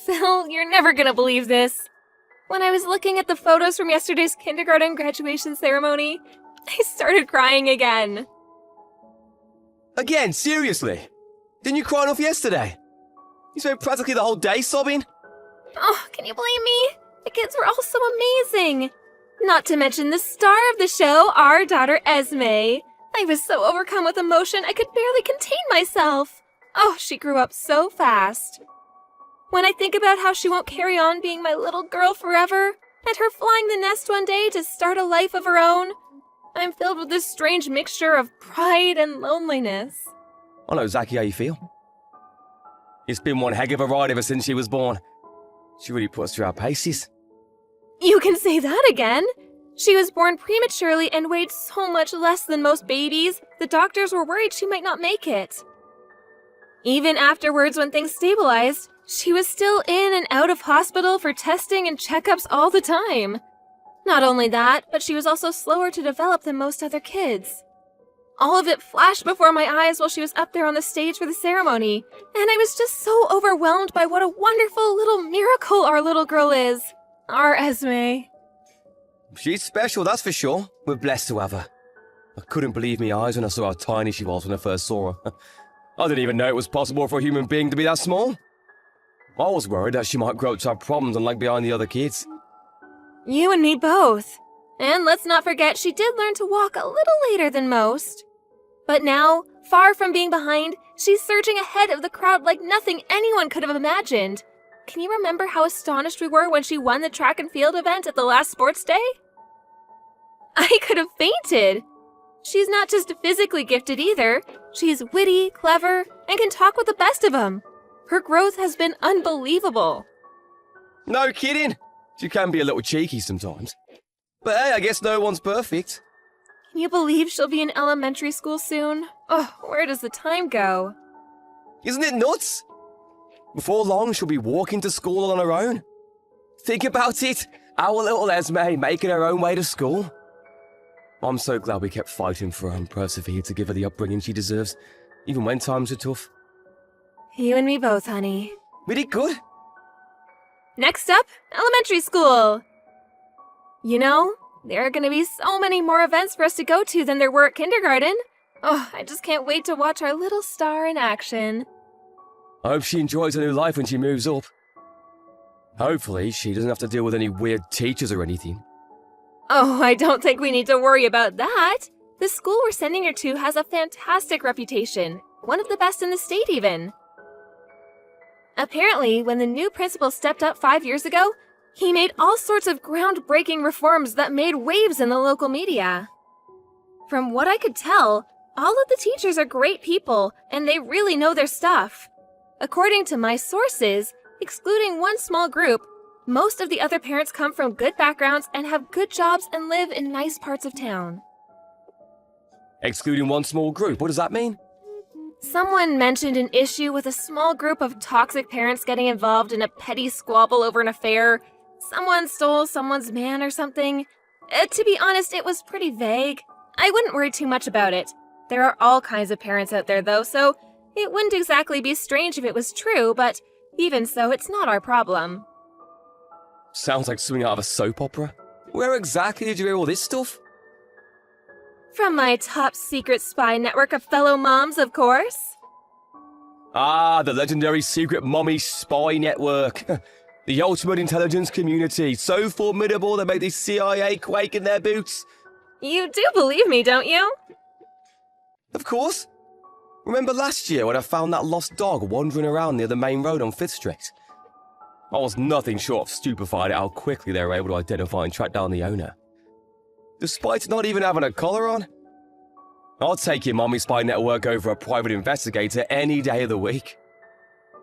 Phil, you're never gonna believe this. When I was looking at the photos from yesterday's kindergarten graduation ceremony, I started crying again. Again, seriously? Didn't you cry enough yesterday? You spent practically the whole day sobbing? Oh, can you blame me? The kids were all so amazing. Not to mention the star of the show, our daughter Esme. I was so overcome with emotion I could barely contain myself. Oh, she grew up so fast. When I think about how she won't carry on being my little girl forever, and her flying the nest one day to start a life of her own, I'm filled with this strange mixture of pride and loneliness. I know exactly how you feel. It's been one heck of a ride ever since she was born. She really puts through our paces. You can say that again. She was born prematurely and weighed so much less than most babies, the doctors were worried she might not make it. Even afterwards, when things stabilized, she was still in and out of hospital for testing and checkups all the time. Not only that, but she was also slower to develop than most other kids. All of it flashed before my eyes while she was up there on the stage for the ceremony, and I was just so overwhelmed by what a wonderful little miracle our little girl is. Our Esme. She's special, that's for sure. We're blessed to have her. I couldn't believe my eyes when I saw how tiny she was when I first saw her. I didn't even know it was possible for a human being to be that small. I was worried that she might grow up to have problems and lag behind the other kids. You and me both. And let's not forget she did learn to walk a little later than most. But now, far from being behind, she's surging ahead of the crowd like nothing anyone could have imagined. Can you remember how astonished we were when she won the track and field event at the last sports day? I could have fainted. She's not just physically gifted either. She's witty, clever, and can talk with the best of them. Her growth has been unbelievable. No kidding. She can be a little cheeky sometimes. But hey, I guess no one's perfect. Can you believe she'll be in elementary school soon? Oh, where does the time go? Isn't it nuts? Before long, she'll be walking to school on her own. Think about it. Our little Esme making her own way to school. I'm so glad we kept fighting for her and persevered to give her the upbringing she deserves, even when times are tough. You and me both, honey. We did good. Next up, elementary school. You know, there are going to be so many more events for us to go to than there were at kindergarten. Oh, I just can't wait to watch our little star in action. I hope she enjoys her new life when she moves up. Hopefully, she doesn't have to deal with any weird teachers or anything. Oh, I don't think we need to worry about that. The school we're sending her to has a fantastic reputation, one of the best in the state even. Apparently, when the new principal stepped up 5 years ago, he made all sorts of groundbreaking reforms that made waves in the local media. From what I could tell, all of the teachers are great people, and they really know their stuff. According to my sources, excluding one small group, most of the other parents come from good backgrounds and have good jobs and live in nice parts of town. Excluding one small group, what does that mean? Someone mentioned an issue with a small group of toxic parents getting involved in a petty squabble over an affair. Someone stole someone's man or something. To be honest, it was pretty vague. I wouldn't worry too much about it. There are all kinds of parents out there, though, so it wouldn't exactly be strange if it was true, but even so, it's not our problem. Sounds like something out of a soap opera. Where exactly did you hear all this stuff? From my top secret spy network of fellow moms, of course. Ah, the legendary secret mommy spy network. The ultimate intelligence community, so formidable they make the CIA quake in their boots. You do believe me, don't you? Of course. Remember last year when I found that lost dog wandering around near the main road on 5th Street? I was nothing short of stupefied at how quickly they were able to identify and track down the owner. Despite not even having a collar on. I'll take your mommy spy network over a private investigator any day of the week.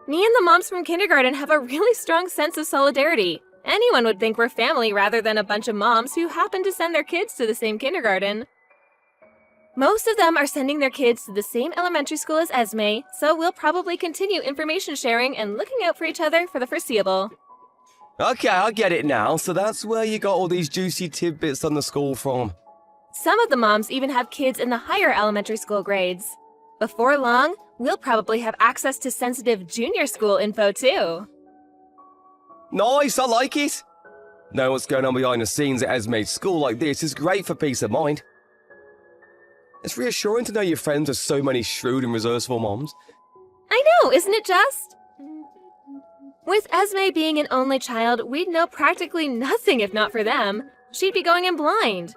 Me and the moms from kindergarten have a really strong sense of solidarity. Anyone would think we're family rather than a bunch of moms who happen to send their kids to the same kindergarten. Most of them are sending their kids to the same elementary school as Esme, so we'll probably continue information sharing and looking out for each other for the foreseeable. Okay, I get it now. So that's where you got all these juicy tidbits on the school from. Some of the moms even have kids in the higher elementary school grades. Before long, we'll probably have access to sensitive junior school info too. Nice, I like it. Knowing what's going on behind the scenes at Esme's school like this is great for peace of mind. It's reassuring to know your friends have so many shrewd and resourceful moms. I know, isn't it just? With Esme being an only child, we'd know practically nothing if not for them. She'd be going in blind.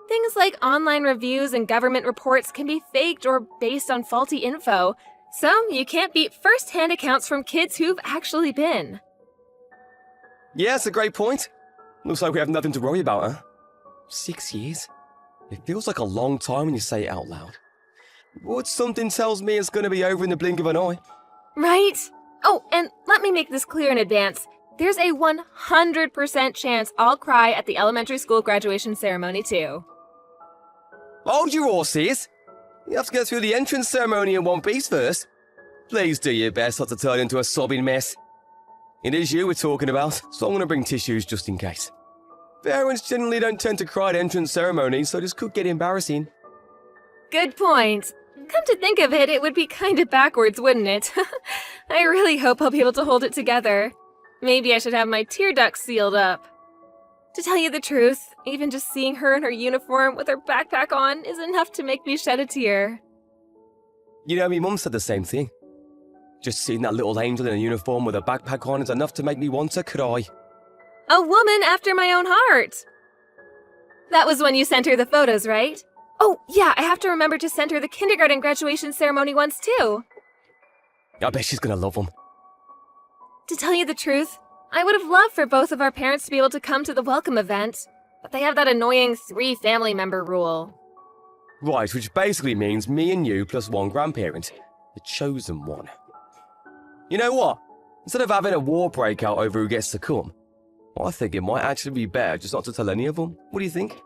Things like online reviews and government reports can be faked or based on faulty info, so you can't beat first-hand accounts from kids who've actually been. Yeah, that's a great point. Looks like we have nothing to worry about, huh? 6 years? It feels like a long time when you say it out loud. But something tells me it's going to be over in the blink of an eye. Right? Oh, and let me make this clear in advance. There's a 100% chance I'll cry at the elementary school graduation ceremony, too. Hold your horses! You have to get through the entrance ceremony in one piece first. Please do your best not to turn into a sobbing mess. It is you we're talking about, so I'm going to bring tissues just in case. Parents generally don't tend to cry at entrance ceremonies, so this could get embarrassing. Good point. Come to think of it, it would be kind of backwards, wouldn't it? I really hope I'll be able to hold it together. Maybe I should have my tear ducts sealed up. To tell you the truth, even just seeing her in her uniform with her backpack on is enough to make me shed a tear. You know, my mum said the same thing. Just seeing that little angel in a uniform with a backpack on is enough to make me want to cry. A woman after my own heart! That was when you sent her the photos, right? Oh, yeah, I have to remember to send her the kindergarten graduation ceremony ones, too. I bet she's gonna love them. To tell you the truth, I would have loved for both of our parents to be able to come to the welcome event, but they have that annoying 3 family member rule. Right, which basically means me and you plus one grandparent. The chosen one. You know what? Instead of having a war break out over who gets to come, I think it might actually be better just not to tell any of them. What do you think?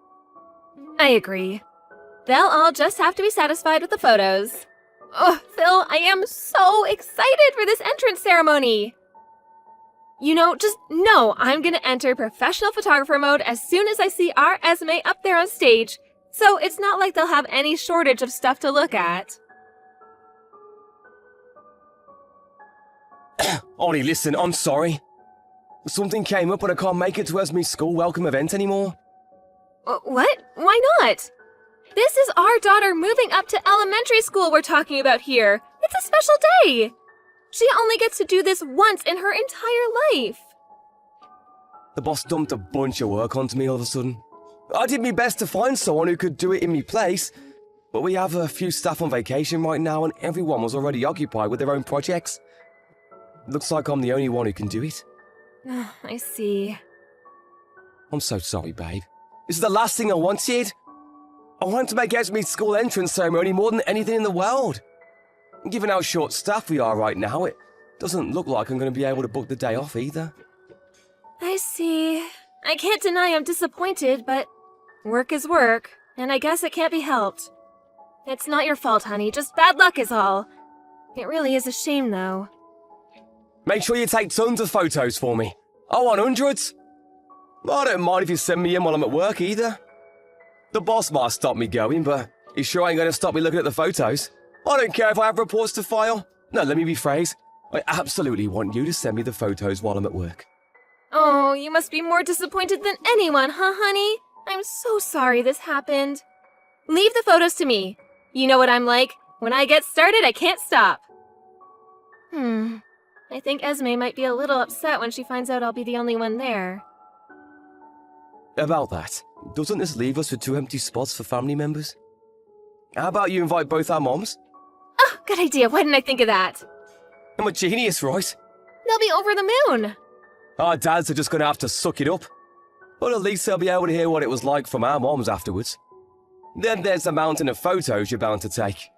I agree. They'll all just have to be satisfied with the photos. Oh, Phil, I am so excited for this entrance ceremony! You know, just know I'm gonna enter professional photographer mode as soon as I see our Esme up there on stage, so it's not like they'll have any shortage of stuff to look at. Ollie, listen, I'm sorry. Something came up and I can't make it to Esme's school welcome event anymore. What? Why not? This is our daughter moving up to elementary school we're talking about here. It's a special day. She only gets to do this once in her entire life. The boss dumped a bunch of work onto me all of a sudden. I did my best to find someone who could do it in my place, but we have a few staff on vacation right now and everyone was already occupied with their own projects. Looks like I'm the only one who can do it. I see. I'm so sorry, babe. This is the last thing I wanted. I wanted to make Esme's school entrance ceremony more than anything in the world. Given how short-staffed we are right now, it doesn't look like I'm going to be able to book the day off either. I see. I can't deny I'm disappointed, but work is work, and I guess it can't be helped. It's not your fault, honey, just bad luck is all. It really is a shame, though. Make sure you take tons of photos for me. I want hundreds. I don't mind if you send me in while I'm at work either. The boss might stop me going, but he sure ain't going to stop me looking at the photos. I don't care if I have reports to file. No, let me rephrase. I absolutely want you to send me the photos while I'm at work. Oh, you must be more disappointed than anyone, huh, honey? I'm so sorry this happened. Leave the photos to me. You know what I'm like. When I get started, I can't stop. I think Esme might be a little upset when she finds out I'll be the only one there. About that, doesn't this leave us with 2 empty spots for family members? How about you invite both our moms? Oh, good idea. Why didn't I think of that? I'm a genius, right? They'll be over the moon. Our dads are just going to have to suck it up. But at least they'll be able to hear what it was like from our moms afterwards. Then there's the mountain of photos you're bound to take.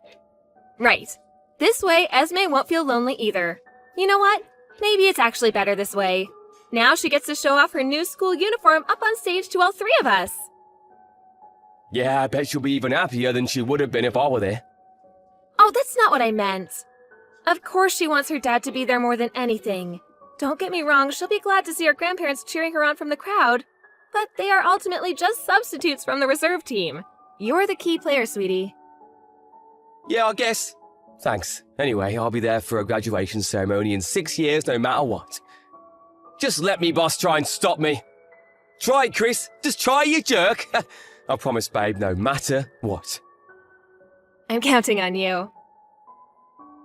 Right. This way, Esme won't feel lonely either. You know what? Maybe it's actually better this way. Now she gets to show off her new school uniform up on stage to all 3 of us. Yeah, I bet she'll be even happier than she would have been if I were there. Oh, that's not what I meant. Of course she wants her dad to be there more than anything. Don't get me wrong, she'll be glad to see her grandparents cheering her on from the crowd. But they are ultimately just substitutes from the reserve team. You're the key player, sweetie. Yeah, I guess. Thanks. Anyway, I'll be there for a graduation ceremony in 6 years no matter what. Just let me boss try and stop me. Try it, Chris. Just try, you jerk. I promise, babe, no matter what. I'm counting on you.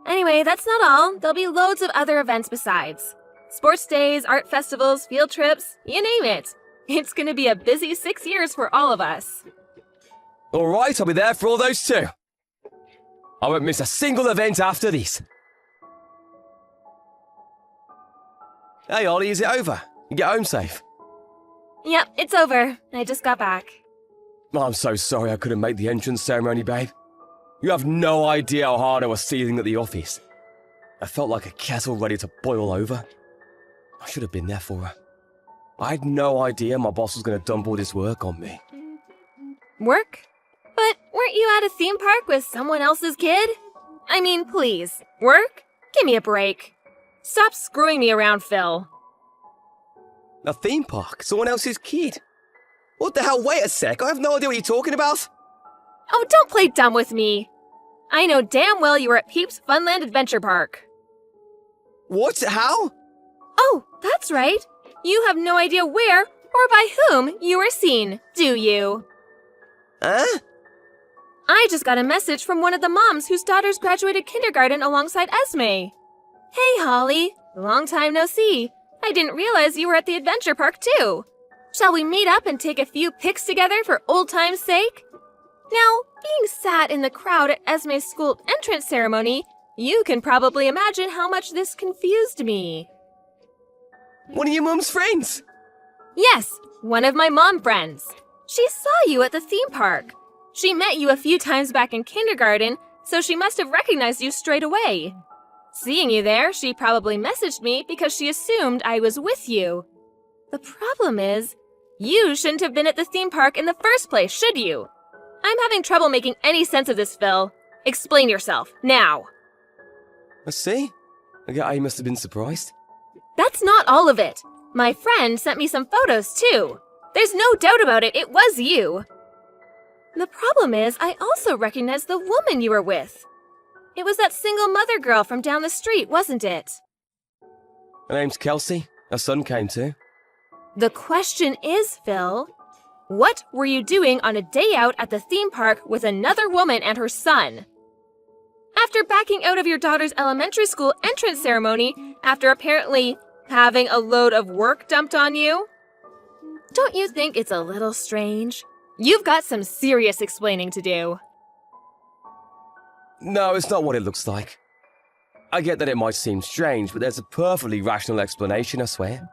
Anyway, that's not all. There'll be loads of other events besides. Sports days, art festivals, field trips, you name it. It's gonna be a busy 6 years for all of us. All right, I'll be there for all those too. I won't miss a single event after this. Hey, Ollie, is it over? You get home safe? Yep, it's over. I just got back. I'm so sorry I couldn't make the entrance ceremony, babe. You have no idea how hard I was seething at the office. I felt like a kettle ready to boil over. I should have been there for her. I had no idea my boss was going to dump all this work on me. Work? But weren't you at a theme park with someone else's kid? I mean, please. Work? Give me a break. Stop screwing me around, Phil. A theme park? Someone else's kid? What the hell? Wait a sec. I have no idea what you're talking about. Oh, don't play dumb with me. I know damn well you were at Peeps Funland Adventure Park. What? How? Oh, that's right. You have no idea where or by whom you were seen, do you? Huh? I just got a message from one of the moms whose daughters graduated kindergarten alongside Esme. Hey, Holly. Long time no see. I didn't realize you were at the adventure park, too. Shall we meet up and take a few pics together for old time's sake? Now, being sat in the crowd at Esme's school entrance ceremony, you can probably imagine how much this confused me. One of your mum's friends? Yes, one of my mom friends. She saw you at the theme park. She met you a few times back in kindergarten, so she must have recognized you straight away. Seeing you there, she probably messaged me because she assumed I was with you. The problem is, you shouldn't have been at the theme park in the first place, should you? I'm having trouble making any sense of this, Phil. Explain yourself, now. I see. I get how you must have been surprised. That's not all of it. My friend sent me some photos, too. There's no doubt about it, it was you. The problem is, I also recognize the woman you were with. It was that single mother girl from down the street, wasn't it? Her name's Kelsey. Her son came too. The question is, Phil, what were you doing on a day out at the theme park with another woman and her son? After backing out of your daughter's elementary school entrance ceremony, after apparently having a load of work dumped on you? Don't you think it's a little strange? You've got some serious explaining to do. No, it's not what it looks like. I get that it might seem strange, but there's a perfectly rational explanation, I swear.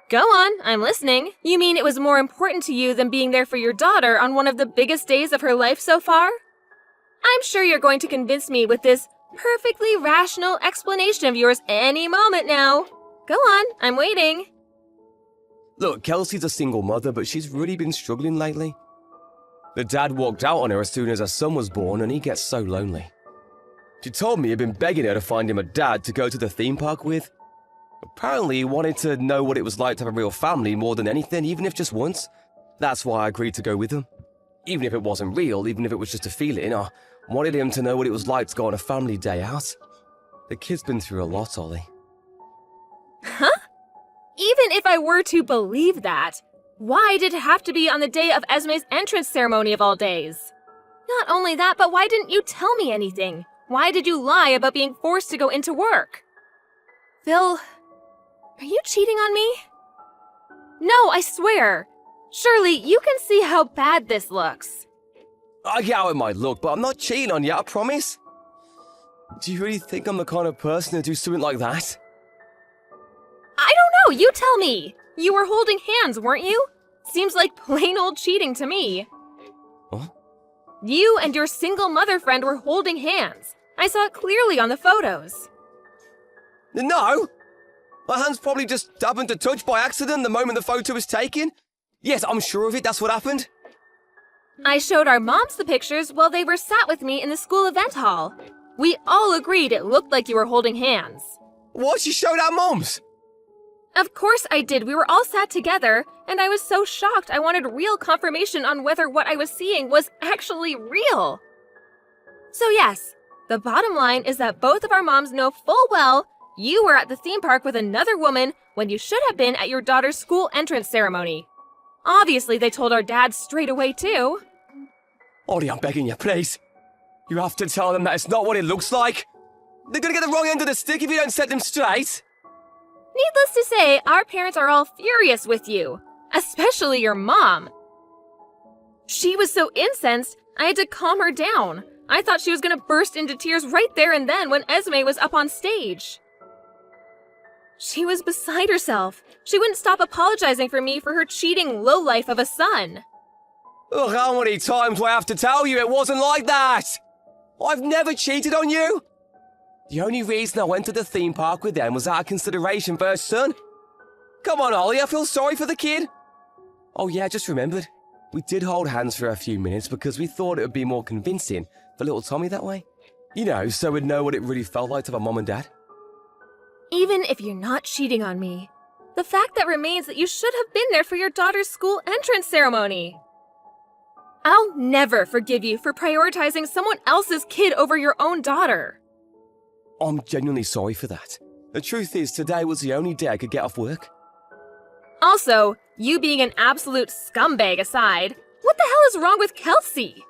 Go on, I'm listening. You mean it was more important to you than being there for your daughter on one of the biggest days of her life so far? I'm sure you're going to convince me with this perfectly rational explanation of yours any moment now. Go on, I'm waiting. Look, Kelsey's a single mother, but she's really been struggling lately. The dad walked out on her as soon as her son was born, and he gets so lonely. She told me he'd been begging her to find him a dad to go to the theme park with. Apparently, he wanted to know what it was like to have a real family more than anything, even if just once. That's why I agreed to go with him. Even if it wasn't real, even if it was just a feeling, I wanted him to know what it was like to go on a family day out. The kid's been through a lot, Ollie. Huh? Even if I were to believe that, why did it have to be on the day of Esme's entrance ceremony of all days? Not only that, but why didn't you tell me anything? Why did you lie about being forced to go into work? Phil, are you cheating on me? No, I swear. Surely you can see how bad this looks. I get how it might look, but I'm not cheating on you, I promise. Do you really think I'm the kind of person to do something like that? I don't know, you tell me. You were holding hands, weren't you? Seems like plain old cheating to me. What? You and your single mother friend were holding hands. I saw it clearly on the photos. No! My hand's probably just happened to touch by accident the moment the photo was taken. Yes, I'm sure of it, that's what happened. I showed our moms the pictures while they were sat with me in the school event hall. We all agreed it looked like you were holding hands. What? You showed our moms? Of course I did. We were all sat together, and I was so shocked I wanted real confirmation on whether what I was seeing was actually real. So yes, the bottom line is that both of our moms know full well You were at the theme park with another woman when you should have been at your daughter's school entrance ceremony. Obviously, they told our dad straight away, too. Ollie, I'm begging you, please. You have to tell them that it's not what it looks like. They're gonna get the wrong end of the stick if you don't set them straight. Needless to say, our parents are all furious with you, especially your mom. She was so incensed, I had to calm her down. I thought she was gonna burst into tears right there and then when Esme was up on stage. She was beside herself. She wouldn't stop apologizing for me for her cheating lowlife of a son. Ugh, how many times do I have to tell you it wasn't like that? I've never cheated on you. The only reason I went to the theme park with them was out of consideration for her son. Come on, Ollie, I feel sorry for the kid. Oh yeah, I just remembered. We did hold hands for a few minutes because we thought it would be more convincing for little Tommy that way. You know, so we'd know what it really felt like to have a mom and dad. Even if you're not cheating on me, the fact that remains that you should have been there for your daughter's school entrance ceremony. I'll never forgive you for prioritizing someone else's kid over your own daughter. I'm genuinely sorry for that. The truth is, today was the only day I could get off work. Also, you being an absolute scumbag aside, what the hell is wrong with Kelsey?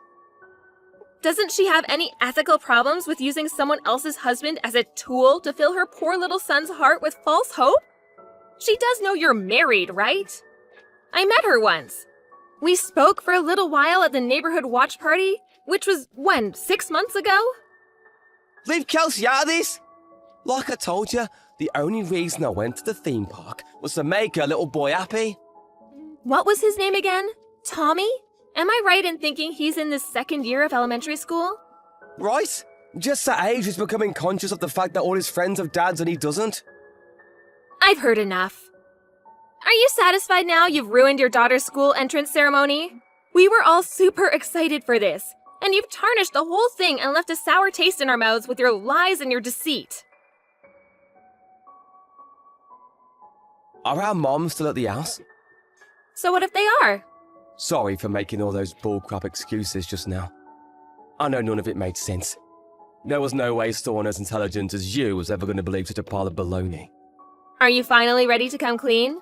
Doesn't she have any ethical problems with using someone else's husband as a tool to fill her poor little son's heart with false hope? She does know you're married, right? I met her once. We spoke for a little while at the neighborhood watch party, which was, when, 6 months ago? Leave Kelsey out of this! Like I told you, the only reason I went to the theme park was to make her little boy happy. What was his name again? Tommy? Am I right in thinking he's in his second year of elementary school? Right? Just that age he's becoming conscious of the fact that all his friends have dads and he doesn't. I've heard enough. Are you satisfied now you've ruined your daughter's school entrance ceremony? We were all super excited for this, and you've tarnished the whole thing and left a sour taste in our mouths with your lies and your deceit. Are our moms still at the house? So what if they are? Sorry for making all those bullcrap excuses just now. I know none of it made sense. There was no way someone as intelligent as you was ever going to believe such a pile of baloney. Are you finally ready to come clean?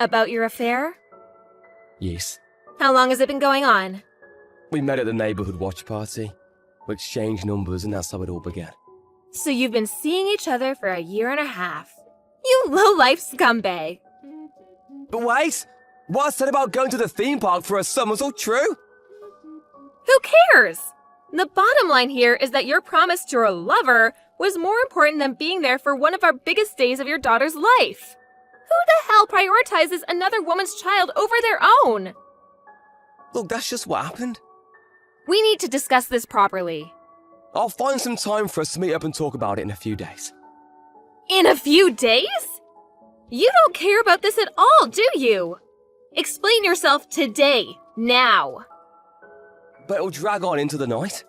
About your affair? Yes. How long has it been going on? We met at the neighborhood watch party. We exchanged numbers and that's how it all began. So you've been seeing each other for a year and a half. You low-life scumbag. But wait! What I said about going to the theme park for a son was all true? Who cares? The bottom line here is that your promise to your lover was more important than being there for one of our biggest days of your daughter's life. Who the hell prioritizes another woman's child over their own? Look, that's just what happened. We need to discuss this properly. I'll find some time for us to meet up and talk about it in a few days. In a few days? You don't care about this at all, do you? Explain yourself today, now. But it'll drag on into the night.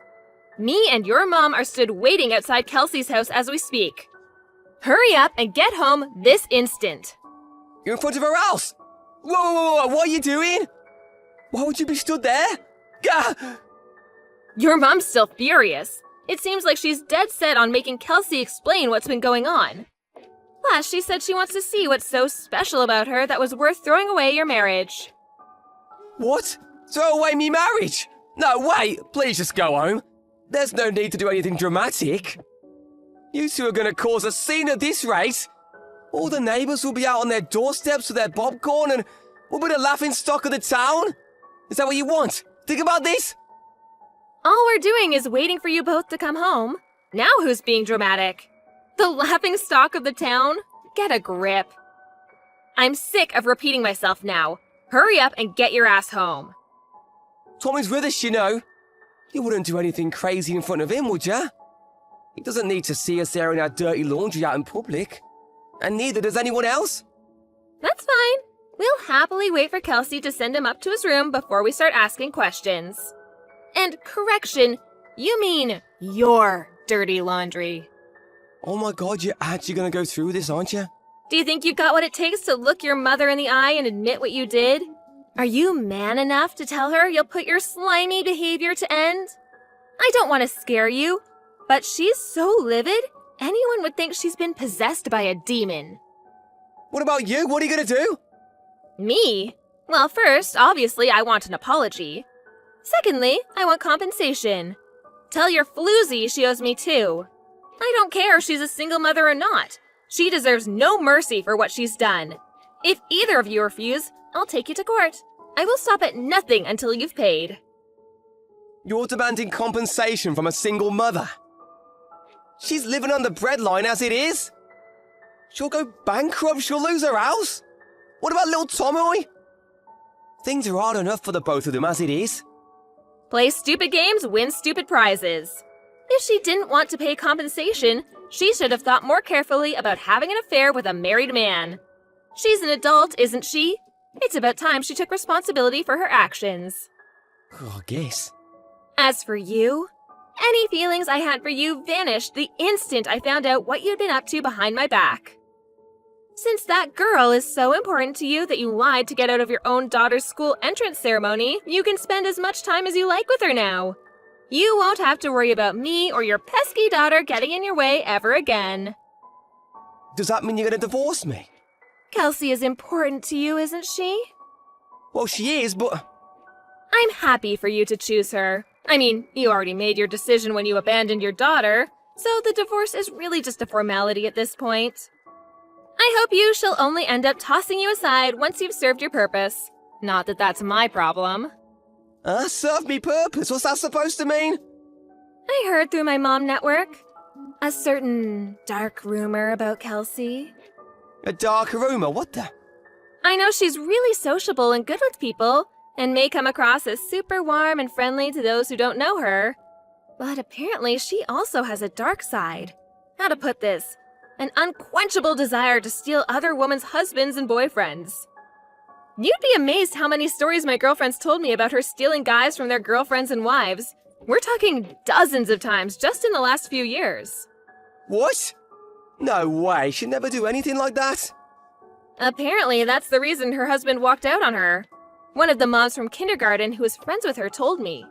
Me and your mom are stood waiting outside Kelsey's house as we speak. Hurry up and get home this instant. You're in front of her house! Whoa, what are you doing? Why would you be stood there? Gah! Your mom's still furious. It seems like she's dead set on making Kelsey explain what's been going on. Plus, she said she wants to see what's so special about her that was worth throwing away your marriage. What? Throw away me marriage? No, wait, please just go home. There's no need to do anything dramatic. You two are going to cause a scene at this rate. All the neighbours will be out on their doorsteps with their popcorn and we'll be the laughing stock of the town. Is that what you want? Think about this. All we're doing is waiting for you both to come home. Now who's being dramatic? The laughing stock of the town? Get a grip. I'm sick of repeating myself now. Hurry up and get your ass home. Tommy's with us, you know. You wouldn't do anything crazy in front of him, would ya? He doesn't need to see us airing our dirty laundry out in public. And neither does anyone else. That's fine. We'll happily wait for Kelsey to send him up to his room before we start asking questions. And correction, you mean your dirty laundry. Oh my god, you're actually gonna go through with this, aren't you? Do you think you've got what it takes to look your mother in the eye and admit what you did? Are you man enough to tell her you'll put your slimy behavior to end? I don't want to scare you, but she's so livid, Anyone would think she's been possessed by a demon. What about you? What are you gonna do? Me? Well, first, obviously, I want an apology. Secondly, I want compensation. Tell your floozy she owes me too. I don't care if she's a single mother or not. She deserves no mercy for what she's done. If either of you refuse, I'll take you to court. I will stop at nothing until you've paid. You're demanding compensation from a single mother. She's living on the breadline as it is. She'll go bankrupt, she'll lose her house. What about little Tommy? Things are hard enough for the both of them as it is. Play stupid games, win stupid prizes. If she didn't want to pay compensation, she should have thought more carefully about having an affair with a married man. She's an adult, isn't she? It's about time she took responsibility for her actions. I guess. As for you, any feelings I had for you vanished the instant I found out what you'd been up to behind my back. Since that girl is so important to you that you lied to get out of your own daughter's school entrance ceremony, you can spend as much time as you like with her now. You won't have to worry about me or your pesky daughter getting in your way ever again. Does that mean you're gonna divorce me? Kelsey is important to you, isn't she? Well, she is, but... I'm happy for you to choose her. I mean, you already made your decision when you abandoned your daughter, so the divorce is really just a formality at this point. I hope you shall only end up tossing you aside once you've served your purpose. Not that that's my problem. Served me purpose? What's that supposed to mean? I heard through my mom network a certain dark rumor about Kelsey. A dark rumor? What the? I know she's really sociable and good with people, and may come across as super warm and friendly to those who don't know her. But apparently she also has a dark side. How to put this? An unquenchable desire to steal other women's husbands and boyfriends. You'd be amazed how many stories my girlfriends told me about her stealing guys from their girlfriends and wives. We're talking dozens of times just in the last few years. What? No way, she'd never do anything like that. Apparently that's the reason her husband walked out on her. One of the moms from kindergarten who was friends with her told me.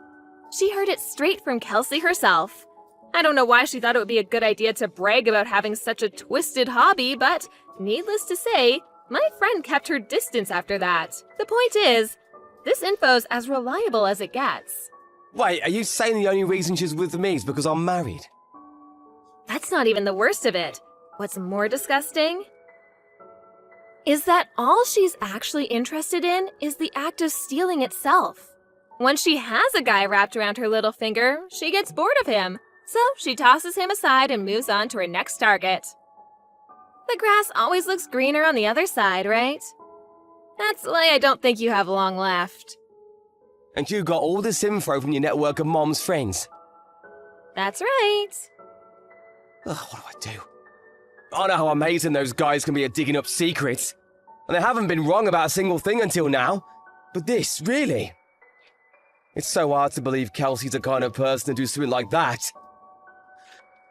She heard it straight from Kelsey herself. I don't know why she thought it would be a good idea to brag about having such a twisted hobby, but needless to say, my friend kept her distance after that. The point is, this info's as reliable as it gets. Wait, are you saying the only reason she's with me is because I'm married? That's not even the worst of it. What's more disgusting is that all she's actually interested in is the act of stealing itself. Once she has a guy wrapped around her little finger, she gets bored of him, so she tosses him aside and moves on to her next target. The grass always looks greener on the other side, right? That's why I don't think you have long left. And you got all this info from your network of mom's friends? That's right. Ugh, what do I do? I know how amazing those guys can be at digging up secrets. And they haven't been wrong about a single thing until now. But this, really? It's so hard to believe Kelsey's the kind of person to do something like that.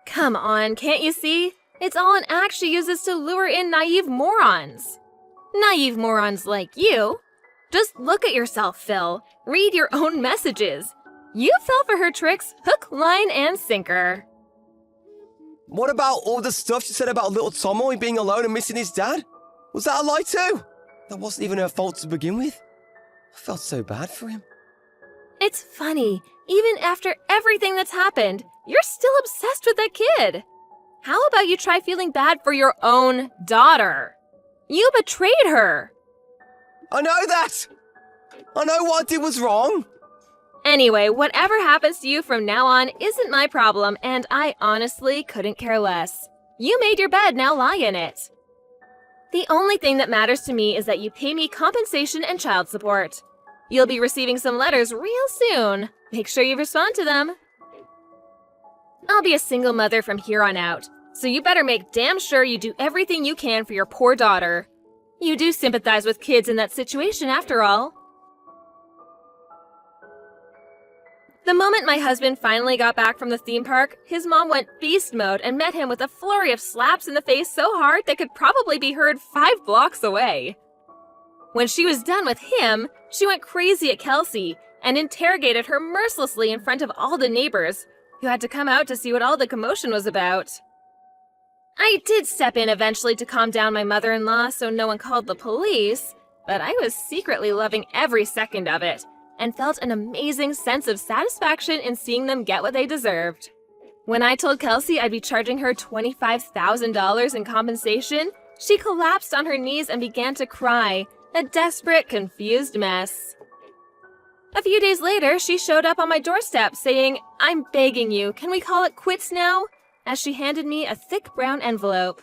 Come on, can't you see? It's all an act she uses to lure in naive morons. Naive morons like you. Just look at yourself, Phil. Read your own messages. You fell for her tricks, hook, line, and sinker. What about all the stuff she said about little Tommy being alone and missing his dad? Was that a lie too? That wasn't even her fault to begin with. I felt so bad for him. It's funny, even after everything that's happened, you're still obsessed with that kid. How about you try feeling bad for your own daughter? You betrayed her. I know that! I know what I did was wrong. Anyway, whatever happens to you from now on isn't my problem, and I honestly couldn't care less. You made your bed, now lie in it. The only thing that matters to me is that you pay me compensation and child support. You'll be receiving some letters real soon. Make sure you respond to them. I'll be a single mother from here on out, so you better make damn sure you do everything you can for your poor daughter. You do sympathize with kids in that situation after all. The moment my husband finally got back from the theme park, his mom went beast mode and met him with a flurry of slaps in the face so hard they could probably be heard 5 blocks away. When she was done with him, she went crazy at Kelsey and interrogated her mercilessly in front of all the neighbors, who had to come out to see what all the commotion was about. I did step in eventually to calm down my mother-in-law so no one called the police, but I was secretly loving every second of it and felt an amazing sense of satisfaction in seeing them get what they deserved. When I told Kelsey I'd be charging her $25,000 in compensation, she collapsed on her knees and began to cry, a desperate, confused mess. A few days later, she showed up on my doorstep saying, "I'm begging you, can we call it quits now?" as she handed me a thick brown envelope.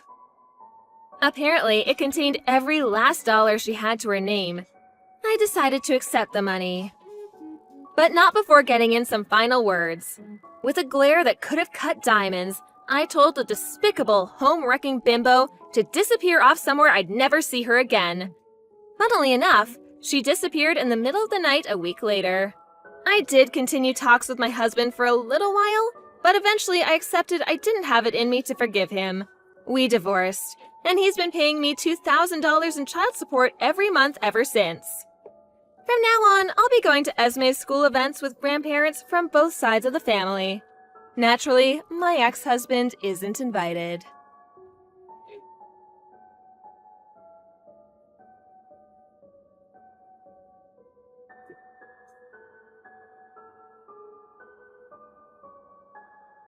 Apparently, it contained every last dollar she had to her name. I decided to accept the money. But not before getting in some final words. With a glare that could have cut diamonds, I told the despicable, home-wrecking bimbo to disappear off somewhere I'd never see her again. Funnily enough, she disappeared in the middle of the night a week later. I did continue talks with my husband for a little while, but eventually I accepted I didn't have it in me to forgive him. We divorced, and he's been paying me $2,000 in child support every month ever since. From now on, I'll be going to Esme's school events with grandparents from both sides of the family. Naturally, my ex-husband isn't invited.